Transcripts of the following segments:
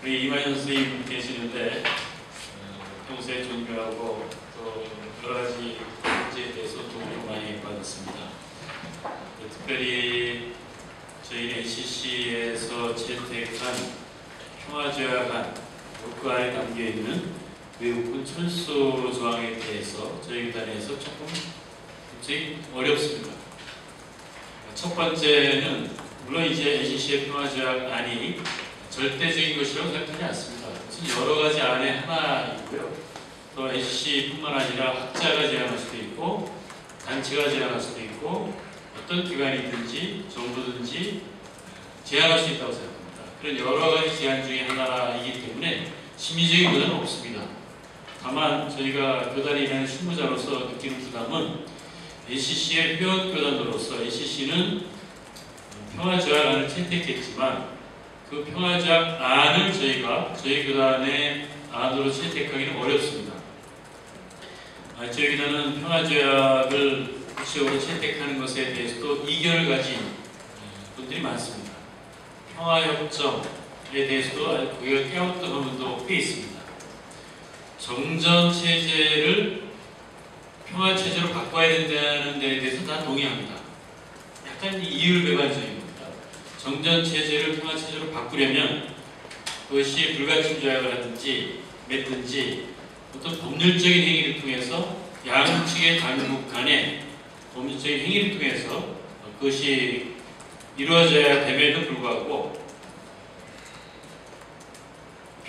우리 이만현 선생님 계시는데 평소에 존경하고 또 여러 가지 문제에 대해서 도움을 많이 받았습니다. 특별히 저희 NCC에서 채택한 평화조약안 그 안에 담겨있는 외국군 철수 조항에 대해서 저희 단에서 조금 굉장히 어렵습니다. 첫 번째는 물론 이제 NCC의 평화조약안이 절대적인 것이라고 생각하지 않습니다. 여러 가지 안에 하나이고요. 또 NCC뿐만 아니라 학자가 제안할 수도 있고 단체가 제안할 수도 있고 어떤 기관이든지 정부든지 제안할 수 있다고 생각합니다. 그런 여러 가지 제안 중에 하나이기 때문에 심리적인 부담은 없습니다. 다만 저희가 교단에 일하는 실무자로서 느끼는 부담은 NCC의 회원교단으로서 NCC는 평화조약안을 채택했지만 그 평화조약안을 저희가 저희 교단의 안으로 채택하기는 어렵습니다. 저희 교단은 평화조약을 구체적으로 채택하는 것에 대해서도 이견을 가진 분들이 많습니다. 평화협정에 대해서도 거기가 깨웠던 부분도 꽤 있습니다. 정전체제를 평화체제로 바꿔야 된다는 데에 대해서 다 동의합니다. 약간 이율배반적인 겁니다. 정전체제를 평화체제로 바꾸려면 그것이 불가침 조약을 하든지 맺든지 어떤 법률적인 행위를 통해서 양측의 당국 간의 법률적인 행위를 통해서 그것이 이루어져야 됨에도 불구하고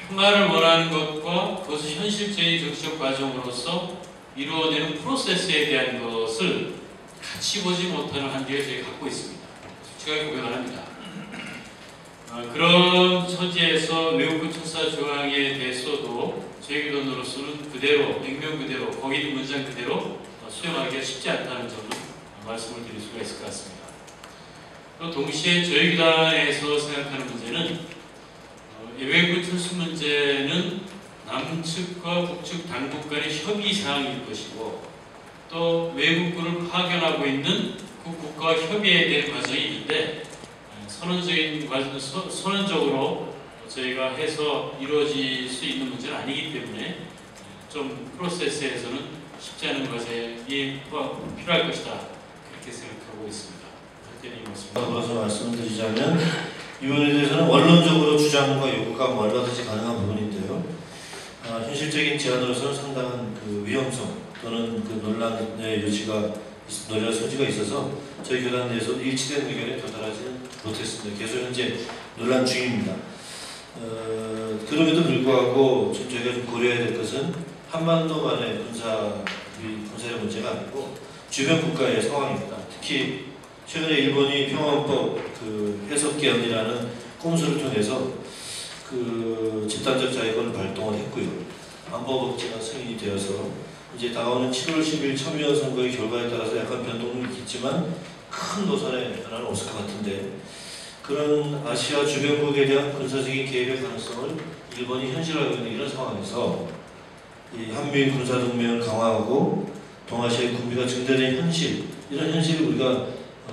평화를 원하는 것과 그것을 현실적인 정치적 과정으로서 이루어내는 프로세스에 대한 것을 같이 보지 못하는 한계를 저희가 갖고 있습니다. 솔직하게 고백을 합니다. 그런 처지에서 외국군 철사 조항에 대해서도 저희 교단으로서는 그대로, 액면 그대로, 거기 있는 문장 그대로 수용하기가 쉽지 않다는 점을 말씀을 드릴 수가 있을 것 같습니다. 또 동시에 저희 교단에서 생각하는 문제는 외국군 철수 문제는 남측과 북측 당국 간의 협의 사항일 것이고 또 외국군을 파견하고 있는 그 국가와 협의해야 되는 과정이 있는데 선언적으로 저희가 해서 이루어질 수 있는 문제는 아니기 때문에 좀 프로세스에서는 쉽지 않은 과정이 필요할 것이다 그렇게 생각하고 있습니다. 더불어서 말씀드리자면 이 부분에 대해서는 원론적으로 주장과 요구가 얼마든지 가능한 부분인데요. 현실적인 제안으로서는 상당한 그 위험성 또는 그 논란의 소지가 있어서 저희 교단 내에서 일치된 의견에 도달하지 못했습니다. 계속 현재 논란 중입니다. 그럼에도 불구하고 지금 저희가 좀 고려해야 될 것은 한반도만의 군사의 문제가 아니고 주변 국가의 상황입니다. 특히 최근에 일본이 평화헌법 그 해석개헌이라는 꼼수를 통해서 그 집단적 자위권을 발동을 했고요. 안보법제가 승인이 되어서 이제 다가오는 7월 10일 참여 선거의 결과에 따라서 약간 변동은 있겠지만 큰 노선의 변화는 없을 것 같은데 그런 아시아 주변국에 대한 군사적인 개입의 가능성을 일본이 현실화하고 있는 이런 상황에서 이 한미 군사동맹을 강화하고 동아시아의 군비가 증대된 현실 이런 현실을 우리가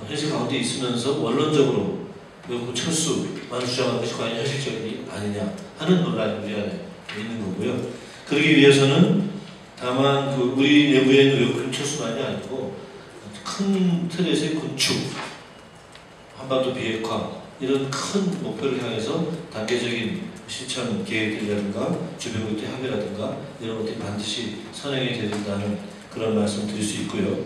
현실 가운데 있으면서 원론적으로 외국 철수만 주장하는 것이 과연 현실적이 아니냐 하는 논란이 우리 안에 있는 거고요. 그러기 위해서는 다만 그 우리 내부에 있는 외국 철수만이 아니고 큰 틀에서의 군축, 한반도 비핵화 이런 큰 목표를 향해서 단계적인 실천 계획이라든가 주변국의 합의라든가 이런 것들이 반드시 선행이 되야 된다는 그런 말씀을 드릴 수 있고요.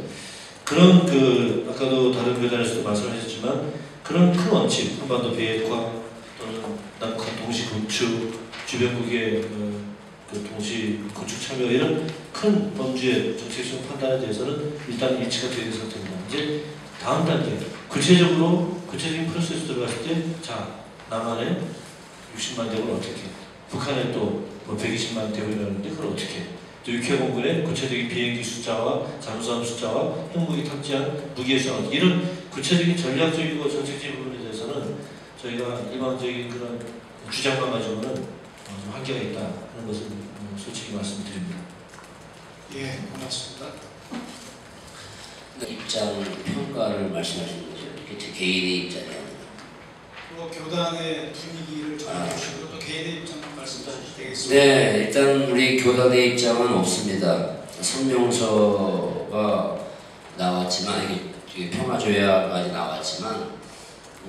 그런 그 아까도 다른 교단에서도 말씀하셨지만 그런 큰 원칙, 한반도 비핵화 또는 남북한 동시 군축, 주변국의 그 동시 군축 참여 이런 큰 범주의 정책적 판단에 대해서는 일단 일치가 되어야 될 텐데 이제 다음 단계 구체적인 프로세스 들어갔을 때 자 남한에 60만 대군 어떻게 북한에 또 120만 대군이라는데 그걸 어떻게 또 육해공군의 구체적인 비행기 숫자와 잠수함 숫자와 핵무기 탑재한 무기의 수와 이런 구체적인 전략적이고 정책적인 부분에 대해서는 저희가 일반적인 그런 주장만 가지고는 좀 한계가 있다 하는 것을 솔직히 말씀드립니다. 예, 고맙습니다. 입장 평가를 말씀하시는 거죠. 이게 제 개인의 입장이 아니라. 또 교단의 분위기를 전해주시고 또 개인의 입장 말씀 주시겠습니다. 네, 일단 우리 교단의 입장은 없습니다. 성명서가 나왔지만 이게 평화조약까지 나왔지만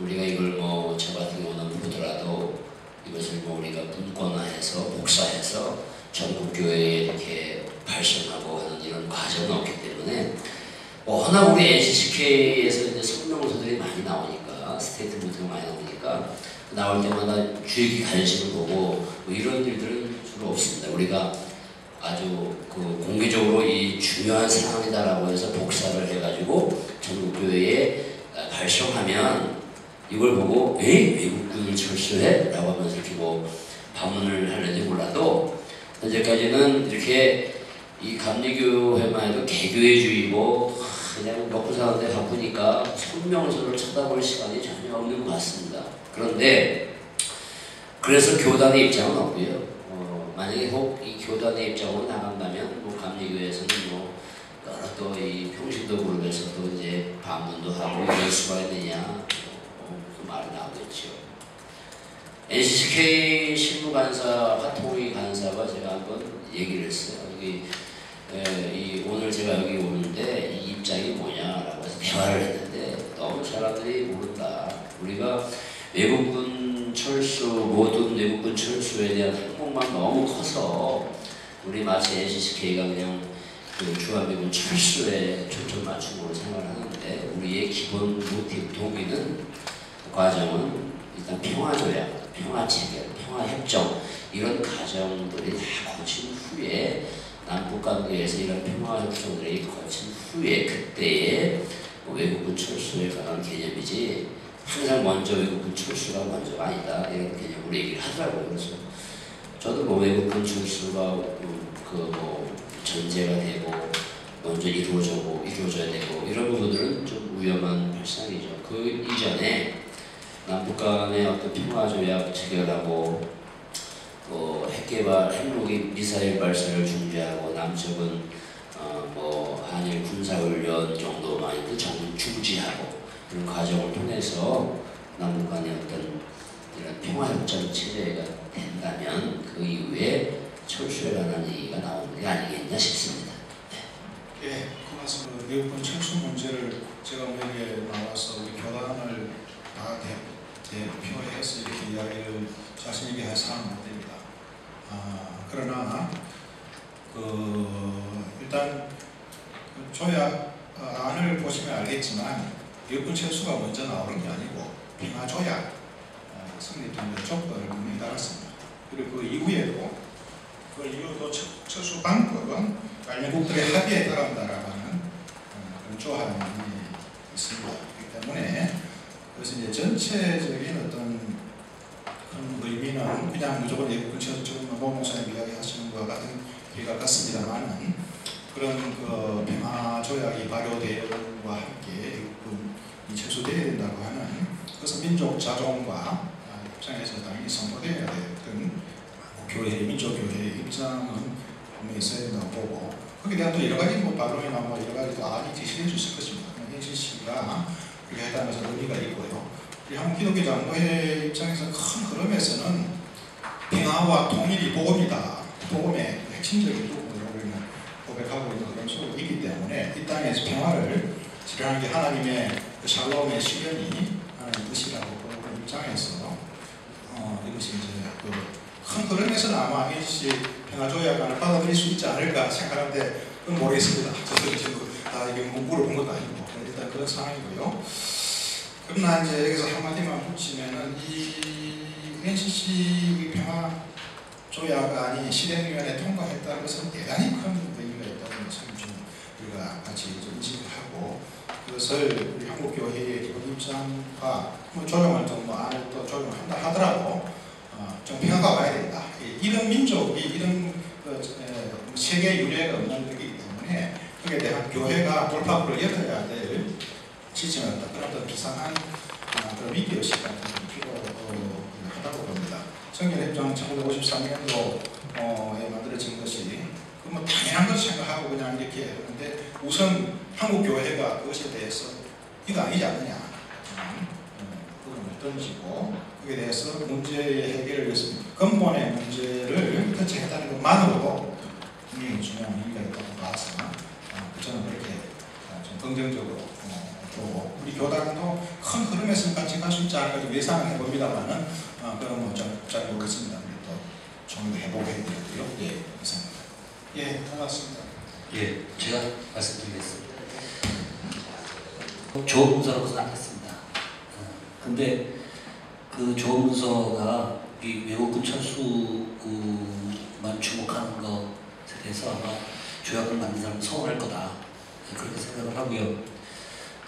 우리가 이걸 뭐 저 같은 경우는 보더라도 이것을 뭐 우리가 문권화해서 복사해서 전국 교회에 이렇게 발송하고 하는 이런 과정은 없기 때문에 워낙 우리 NCCK에서 이제 성명서들이 많이 나오니까 스테이트먼트가 많이 나오니까 나올 때마다 주의 깊게 관심을 보고 뭐 이런 일들은 주로 없습니다. 우리가 아주 그 공개적으로 이 중요한 사항이다라고 해서 복사를 해가지고 전국 교회에 발송하면 이걸 보고 외국군을 철수해? 라고 하면서 이렇게 뭐 반문을 하는지 몰라도 현재까지는 이렇게 이 감리교회만 해도 개교회주의고 그냥 먹고 사는데 바쁘니까 성명서를 쳐다볼 시간이 전혀 없는 것 같습니다. 그런데 그래서 교단의 입장은 없고요. 만약에 혹 이 교단의 입장으로 나간다면 뭐 감리교회에서는 뭐 여러 또 이 평신도 그룹에서 또 이제 반문도 하고 이럴 수가 있느냐 그 말이 나오겠죠. NCCK 실무간사 화통위 간사가 제가 한번 얘기를 했어요. 오늘 제가 여기 오는데 이 입장이 뭐냐라고 해서 대화를 했는데 너무 사람들이 모른다. 우리가 외국군 철수, 모든 외국군 철수에 대한 항목만 너무 커서 우리 마치 NCCK가 그냥 그 주한미군 철수에 초점 맞춘 걸로 생각을 하는데 우리의 기본 모티브 동기는 과정은 일단 평화조약, 평화체결, 평화협정 이런 과정들이 다 거친 후에 남북관계에서 이런 평화협정들이 거친 후에 그때의 외국군 철수에 관한 개념이지 항상 먼저 외국군 철수가 먼저가 아니다 이런 개념으로 얘기를 하더라고요. 그래서 저도 뭐 외국군 철수가 전제가 되고 먼저 이루어져야 되고 이런 부분들은 좀 위험한 발상이죠. 그 이전에 남북 간의 어떤 평화조약 체결하고 핵개발, 핵무기 미사일 발사를 중지하고 남쪽은 한일 군사훈련 정도만 중지하고 이런 과정을 통해서 남북 간의 어떤 이런 평화협정 체제가 된다면 그 이후에 철수에 관한 얘기가 나오는 게 아니겠냐 싶습니다. 네. 예, 고맙습니다. 외국군 철수 문제를 제가 여기에 나와서 우리 교단을 다 대표해서 이렇게 이야기를 자신 있게 할 사람은 못 됩니다. 그러나 일단 조약 안을 보시면 알겠지만 외국군 철수가 먼저 나오는 게 아니고 평화조약 성립된 조건을 분명히 달았습니다. 그리고 그 이후에도 철수 방법은 관련국들의 합의에 따른다라고 하는 그런 조항이 있습니다. 그렇기 때문에 그래서 이제 전체적인 어떤 큰 의미는 그냥 무조건 외국군 철수, 지금 모 목사님 이야기하시는 것과 같은 얘기가 같습니다만은 그런 그 평화 조약이 발효됨과 함께 외국군이 철수되어야 된다고 하는 그것은 민족 자존과 입장에서 당연히 선포되어야 되는 교회, 민족교회의 입장은 분명히 있어야 된다고 보고 거기에 대한 또 여러 가지 반론이나 여러 가지 또 안이 제시해 주실 것입니다. NCC가 그렇게 했다는 것은 의미가 있고요. 우리 한국 기독교 장로회 입장에서 큰 흐름에서는 평화와 통일이 복음이다. 복음의 핵심적인 부분으로 우리는 고백하고 있는 그런 속에 있기 때문에 이 땅에서 평화를 실현하는 게 하나님의 그 샬롬의 실현이 하나님의 뜻이라고 보는 입장에서 이것이 이제 큰 흐름에서는 아마 NCC 평화조약안을 받아들일 수 있지 않을까 생각하는데 그건 모르겠습니다. 저도 지금 다 이게 물어본 것도 아니고 일단 그런 상황이고요. 그러나 이제 여기서 한마디만 붙이면은 이 NCC 평화조약안이 실행위원회 통과했다는 것은 대단히 큰 의미가 있다는 것을 좀 우리가 같이 인식을 하고 그것을 우리 한국교회의 기본 입장과 조정을 안을 또 조정한다 하더라도 좀 평가가 와야 된다. 이런 민족이 이런 세계 유례가 없는 데이기 때문에 그에 대한 교회가 돌파구를 열어야 될 시점이었다. 그런 어떤 비상한 그런 위기의식 같은 게 필요하다고 봅니다. 성결협정 1953년도에 만들어진 것이 뭐 당연한 것을 생각하고 그냥 이렇게 하는데 우선 한국 교회가 그것에 대해서 이거 아니지 않느냐. 던지고 거기에 대해서 문제의 해결을 위해서 근본의 문제를 터치했다는 것만으로도 분명히 중요한 의미가 있다고 봐서 저는 그렇게 좀 긍정적으로 보고 우리 교단도 큰 흐름에서 같이 갈 수 있지 않을까 좀 예상을 해봅니다만은 그런 잘 모르겠습니다. 또 좀 더 해보게 되고요. 예, 이상입니다. 예, 고맙습니다. 예, 제가 말씀드리겠습니다. 좋은 문서라고 생각했습니다. 근데 그 좋은 문서가 이 외국군 철수만 주목하는 것에 대해서 아마 조약을 만든 사람은 서운할 거다. 그렇게 생각을 하고요.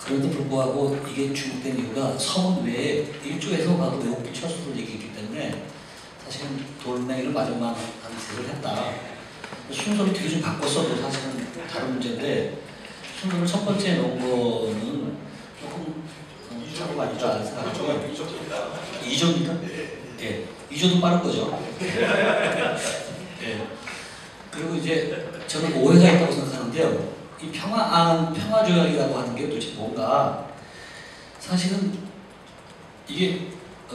그런데 불구하고 이게 주목된 이유가 서문 외에 1조에서 바로 외국군 철수를 얘기했기 때문에 사실은 돌멩이를 맞을만 한 짓을 했다. 순서를 되게 좀 바꿨어도 사실은 다른 문제인데 순서를 첫 번째 놓은 거는 조금 참고가 아니다 생각하고요. 2조입니까? 예. 2조도 빠른 거죠. 예. 그리고 이제 저는 오해가 있다고 생각하는데요. 이 평화조약이라고 하는 게 도대체 뭔가 사실은 이게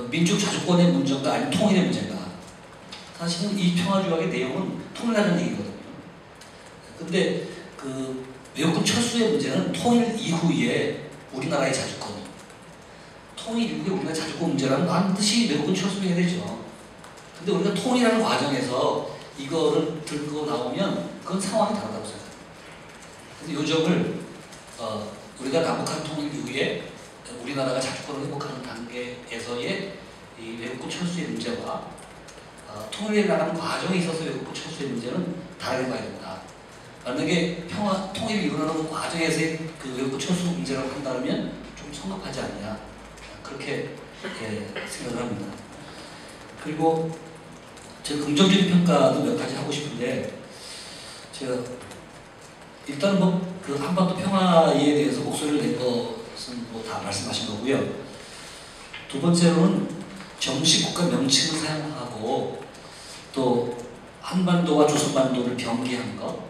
민족 자주권의 문제인가 아니면 통일의 문제인가. 사실은 이 평화조약의 내용은 통일하는 얘기거든요. 근데 그 외국군 철수의 문제는 통일 이후에 우리나라의 자주권, 통일 이후에 우리나라의 자주권 문제라는 반드시 외국군 철수해야 되죠. 근데 우리가 통일하는 과정에서 이거를 들고 나오면 그건 상황이 다르다고 생각합니다. 근데 요 점을 우리가 남북한 통일 이후에 우리나라가 자주권을 회복하는 단계에서의 이 외국군 철수의 문제와 통일해 나가는 과정에 있어서 외국군 철수의 문제는 다르게 봐야 된다. 만약에 통일을 이루는 과정에서의 그 외국군 철수 문제라고 한다면 좀 성급하지 않냐. 그렇게 생각을 합니다. 그리고 제가 긍정적인 평가도 몇 가지 하고 싶은데 제가 일단 뭐 그 한반도 평화에 대해서 목소리를 낸 것은 뭐 다 말씀하신 거고요. 두 번째로는 정식 국가 명칭을 사용하고 또 한반도와 조선반도를 병기한 것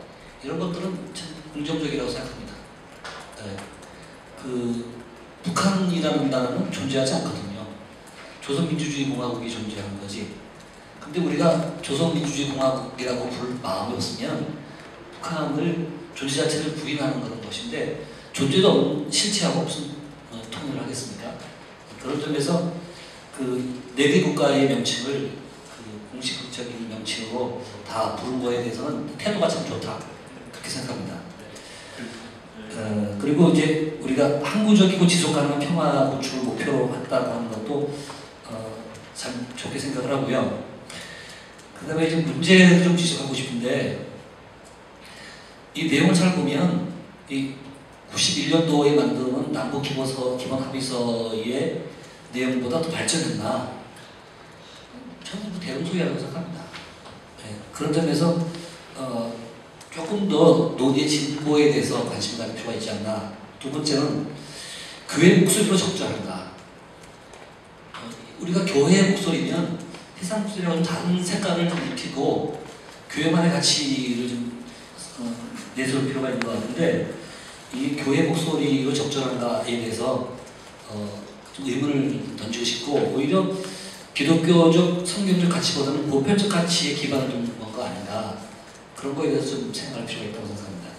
이런 것들은 참 긍정적이라고 생각합니다. 네. 그 북한이라는 나라는 존재하지 않거든요. 조선민주주의공화국이 존재하는 거지. 근데 우리가 조선민주주의공화국이라고 부를 마음이 없으면 북한을 존재 자체를 부인하는 그런 것인데 존재도 없는 실체하고 무슨 통일을 하겠습니까? 그런 점에서 그 4개 국가의 명칭을 그 공식적인 명칭으로 다 부른 거에 대해서는 태도가 참 좋다 그렇게 생각합니다. 그리고 이제 우리가 항구적이고 지속가능한 평화 구축을 목표로 했다고 하는 것도 참 좋게 생각을 하고요. 그 다음에 이제 문제를 좀 지적하고 싶은데 이 내용을 잘 보면 이 91년도에 만드는 남북 기본 합의서의 내용보다 더 발전했나? 저는 뭐 대동소이라고 생각합니다. 네, 그런 점에서 조금 더 논의의 진보에 대해서 관심을 가질 필요가 있지 않나. 두 번째는 교회 목소리로 적절한가. 우리가 교회의 목소리면 세상 목소리와 좀 다른 색깔을 좀 입히고 교회만의 가치를 좀 내세울 필요가 있는 것 같은데 이 교회 목소리로 적절한가에 대해서 좀 의문을 던지고 싶고 오히려 기독교적 성경적 가치보다는 보편적 가치에 기반을 둔 뭔가 아닌가 그런 거에 대해서 좀 생각할 필요가 있다고 생각합니다.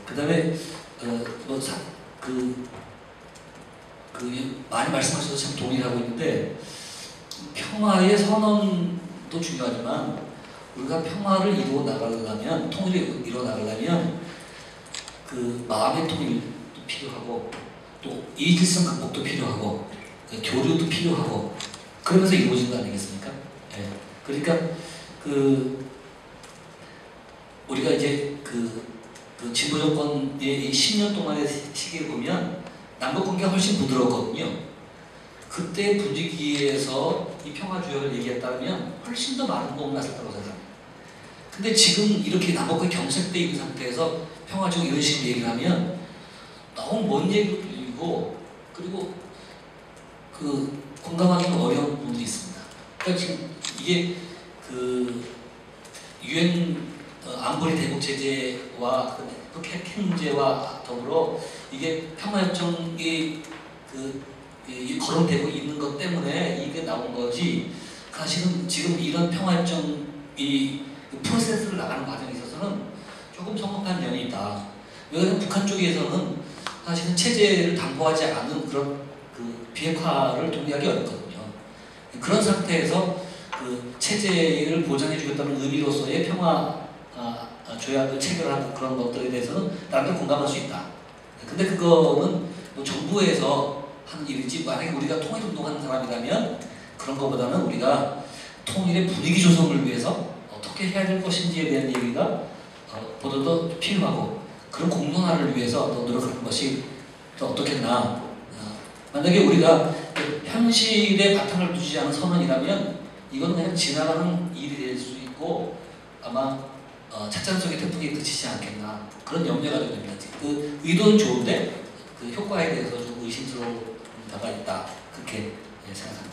그 다음에 많이 말씀하셔서 참 동의하고 있는데 평화의 선언도 중요하지만 우리가 평화를 이루어 나가려면 통일을 이루어 나가려면 그 마음의 통일도 필요하고 또 이질성 극복도 필요하고 교류도 필요하고 그러면서 이루어진 거 아니겠습니까? 예. 그러니까 우리가 이제 진보 정권의 이 10년 동안의 시기를 보면 남북 관계가 훨씬 부드러웠거든요. 그때 분위기에서 이 평화조약을 얘기했다면 훨씬 더 많은 도움이 났을 거라고 생각합니다. 근데 지금 이렇게 남북과 경색돼 있는 상태에서 평화조약 이런 식으로 얘기를 하면 너무 먼 얘기로 들리고 그리고 공감하기가 어려운 부분이 있습니다. 그러니까 지금 이게 유엔 안보리 대북 제재와 핵 문제와 더불어 이게 평화협정이 거론되고 있는 것 때문에 이게 나온 거지. 사실은 지금 이런 평화협정 이 프로세스를 나가는 과정에 있어서는 조금 성급한 면이 있다. 왜냐하면 북한 쪽에서는 사실은 체제를 담보하지 않은 그런 그 비핵화를 동의하기 어렵거든요. 그런 상태에서 그 체제를 보장해주겠다는 의미로서의 평화 조약을 체결하고 그런 것들에 대해서는 나름대로 공감할 수 있다. 근데 그거는 뭐 정부에서 하는 일이지, 만약에 우리가 통일운동하는 사람이라면 그런 것보다는 우리가 통일의 분위기 조성을 위해서 어떻게 해야 될 것인지에 대한 얘기가 보다 더 필요하고, 그런 공론화를 위해서 더 노력하는 것이 더 어떻겠나. 만약에 우리가 현실의 바탕을 두지 않은 선언이라면 이건 그냥 지나가는 일이 될 수 있고 아마 찻잔 속의 태풍에 그치지 않겠나, 그런 염려가 좀 됩니다. 그 의도는 좋은데 그 효과에 대해서 좀 의심스러운 바가 있다, 그렇게 생각합니다.